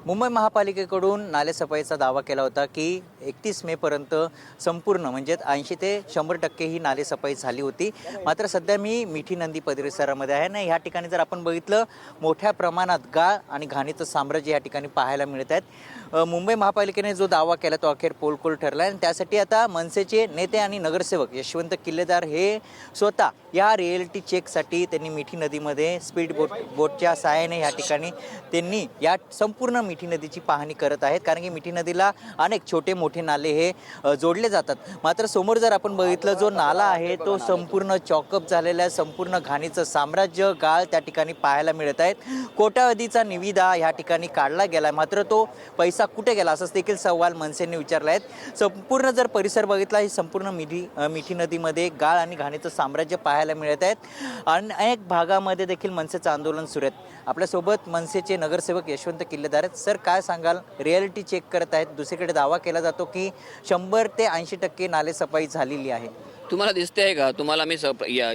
मुंबई महापालिकेकडून नालेसफाईचा दावा केला होता की 31 मेपर्यंत संपूर्ण म्हणजे 80 ते 100% ही नालेसफाई झाली होती। मात्र सध्या मी मिठी नदी परिसरामध्ये आहे ना, ह्या ठिकाणी जर आपण बघितलं मोठ्या प्रमाणात गाळ आणि घाणीचं साम्राज्य या ठिकाणी पाहायला मिळत आहेत। मुंबई महापालिकेने जो दावा केला तो अखेर पोलखोल ठरला आणि त्यासाठी आता मनसेचे नेते आणि नगरसेवक यशवंत किल्लेदार हे स्वतः या रिएलिटी चेकसाठी त्यांनी मिठी नदीमध्ये स्पीड बोटच्या सहाय्याने या ठिकाणी त्यांनी या संपूर्ण मिठी नदीची पाहणी करत आहेत। कारण की मिठी नदीला अनेक छोटे मोठे नाले हे जोडले जातात। मात्र समोर जर आपण बघितलं जो नाला आहे तो संपूर्ण चॉकअप झालेला आहे, संपूर्ण घाणीचं साम्राज्य गाळ त्या ठिकाणी पाहायला मिळत आहेत। कोट्यावधीचा निविदा या ठिकाणी काढला गेला, मात्र तो पैसा कुठे गेला असं देखील सवाल मनसेने विचारला आहे। संपूर्ण जर परिसर बघितला ही संपूर्ण मिठी नदीमध्ये गाळ आणि घाणीचं साम्राज्य पाहायला मिळत आहेत। अनेक भागामध्ये देखील मनसेचं आंदोलन सुरू आहे। आपल्यासोबत मनसेचे नगरसेवक यशवंत किल्लेदार आहेत। सर, काय सांगाल? रिॲलिटी चेक करत आहेत, दुसरीकडे दावा केला जातो की 100 ते 80% नालेसफाई झालेली आहे। तुम्हाला दिसते का? तुम्हाला मी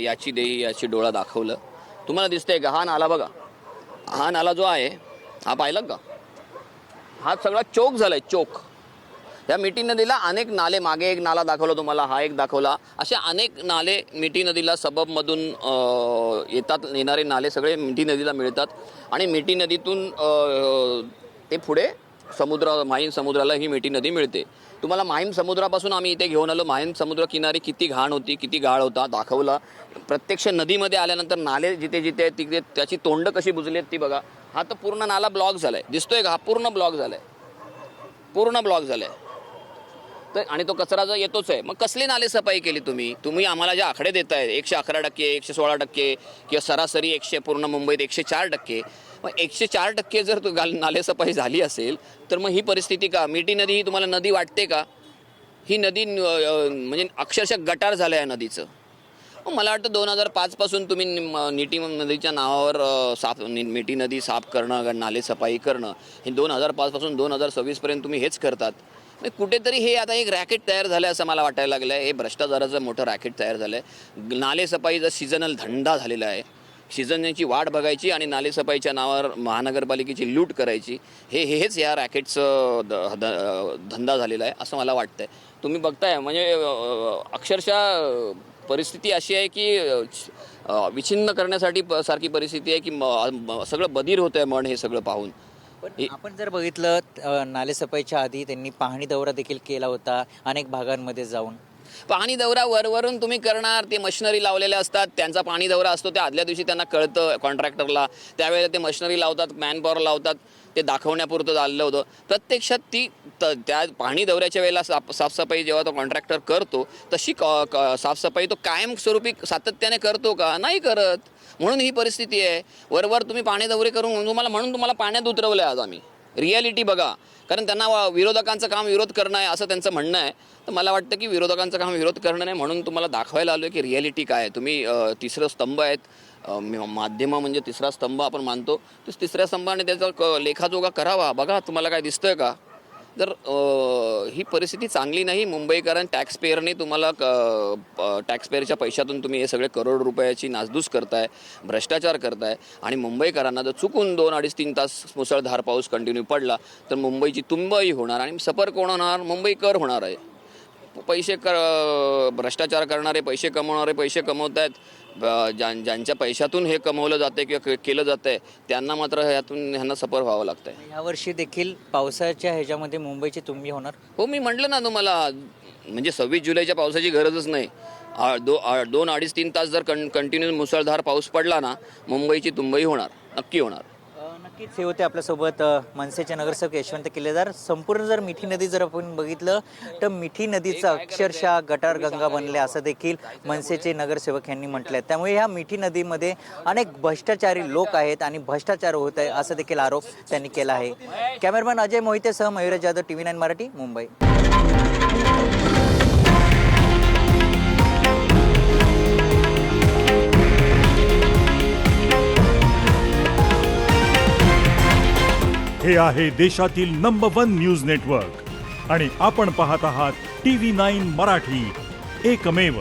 याची डोळा दाखवलं, तुम्हाला दिसतंय का? हा नाला बघा, हा नाला जो आहे हा पाहिला का? हा सगळा चोक झालाय, चोक। या मिठी नदीला अनेक नाले, मागे एक नाला दाखवला तुम्हाला, हा एक दाखवला, असे अनेक नाले मिठी नदीला सबबमधून येणारे नाले सगळे मिठी नदीला मिळतात आणि मिठी नदीतून ते पुढे माहीम समुद्राला ही मिठी नदी मिळते। तुम्हाला माहीम समुद्रापासून आम्ही इथे घेऊन आलो। माहीम समुद्र किनारी किती घाण होती, किती गाळ होता दाखवला। प्रत्यक्ष नदीमध्ये आल्यानंतर नाले जिथे जिथे तिथे त्याची तोंड कशी बुजली ती बघा। हा तर पूर्ण नाला ब्लॉक झालाय, दिसतोय का? हा पूर्ण ब्लॉक झालाय, पूर्ण ब्लॉक झालाय। तर आणि तो कचरा जर येतोच आहे, मग कसली नालेसफाई केली तुम्ही आम्हाला जे आकडे देताय 111%, 116% किंवा सरासरी पूर्ण मुंबईत 104%, मग 104% जर नालेसफाई झाली असेल तर मग ही परिस्थिती का? मिठी नदी ही तुम्हाला नदी वाटते का? ही नदी म्हणजे अक्षरशः गटार झालं आहे नदीचं। मला वाटतं 2005 पासून तुम्ही मिठी नदीच्या नावावर मिठी नदी साफ करणं, नालेसफाई करणं, हे 2005 पासून 2026 पर्यंत तुम्ही हेच करतात। कुठेतरी हे आता एक रॅकेट तयार झालं आहे असं मला वाटायला लागलं आहे। हे भ्रष्टाचाराचं मोठं रॅकेट तयार झालं आहे। नालेसफाईचा सीझनल धंदा झालेला आहे। सीझनची वाट बघायची आणि नालेसफाईच्या नावावर महानगरपालिकेची लूट करायची, हेच या रॅकेटचं धंदा झालेला आहे असं मला वाटतं आहे। तुम्ही बघताय म्हणजे अक्षरशः परिस्थिती अशी आहे की विच्छिन्न करण्यासाठी सारखी परिस्थिती आहे की सगळं बधीर होतं आहे मन हे सगळं पाहून। आपण जर बघितलं नालेसफाईच्या आधी त्यांनी पाहणी दौरा देखील केला होता अनेक भागांमध्ये जाऊन। पाणी दौरा वरवरून तुम्ही करणार, ते मशिनरी लावलेल्या असतात, त्यांचा पाणी दौरा असतो, ते आदल्या दिवशी त्यांना कळतं कॉन्ट्रॅक्टरला, त्यावेळेला ते मशिनरी लावतात, मॅनपॉवर लावतात, ते दाखवण्यापुरतं चाललं होतं। प्रत्यक्षात त्या पाणी दौऱ्याच्या वेळेला साफसफाई जेव्हा तो कॉन्ट्रॅक्टर करतो तशी साफसफाई तो कायमस्वरूपी सातत्याने करतो का? नाही करत। म्हणून ही परिस्थिती आहे। वरवर तुम्ही पाणी दौरे करून तुम्हाला पाण्यात उतरवलं आहे आज आम्ही। रिॲलिटी बघा, कारण त्यांना विरोधकांचं काम विरोध करणं आहे असं त्यांचं म्हणणं आहे। तर मला वाटतं की विरोधकांचं काम विरोध करणं नाही, म्हणून तुम्हाला दाखवायला आलो की रिॲलिटी काय आहे। तुम्ही तिसरं स्तंभ आहेत, माध्यमं म्हणजे तिसरा स्तंभ आपण मानतो, तर तिसऱ्या स्तंभाने त्याचा लेखाजोगा करावा। बघा तुम्हाला काय दिसतंय का? जर ही परिस्थिती चांगली नाही, मुंबईकरांनी टॅक्सपेअरने तुम्हाला टॅक्सपेअरच्या पैशातून तुम्ही हे सगळे करोड रुपयाची नासधूस करताय, भ्रष्टाचार करताय आणि मुंबईकरांना जर चुकून 2, 2.5, 3 तास मुसळधार पाऊस कंटिन्यू पडला तर मुंबईची तुंबई होणार आणि सफर कोण होणार? मुंबईकर होणार आहे। भ्रष्टाचार करणारे, पैसे कमवणारे पैसे कमवत आहेत, ज्यांच्या पैशातून हे कमवलं जाते किंवा केलं जातं आहे त्यांना मात्र ह्यांना सफर व्हावं लागतं आहे। यावर्षी देखील पावसाच्या ह्याच्यामध्ये मुंबईची तुंबी होणार? हो, मी म्हटलं ना तुम्हाला, म्हणजे 26 जुलैच्या पावसाची गरजच नाही। 2, 2.5, 3 तास जर कंटिन्यू मुसळधार पाऊस पडला ना, मुंबईची तुंबई होणार, नक्की होणार। नक्कीच हे होते आपल्यासोबत मनसेचे नगरसेवक यशवंत किल्लेदार। संपूर्ण जर मिठी नदी जर आपण बघितलं तर मिठी नदीचं अक्षरशः गटार गंगा बनले असं देखील मनसेचे नगरसेवक यांनी म्हटलंय। त्यामुळे ह्या मिठी नदीमध्ये अनेक भ्रष्टाचारी लोक आहेत आणि भ्रष्टाचार होत आहे असं देखील आरोप त्यांनी केला आहे। कॅमेरामॅन अजय मोहितेसह मयूर जाधव, TV9 मराठी, मुंबई। हे आहे देशातील नंबर 1 न्यूज नेटवर्क आणि आपण पाहत आहात TV9 मराठी, एकमेव।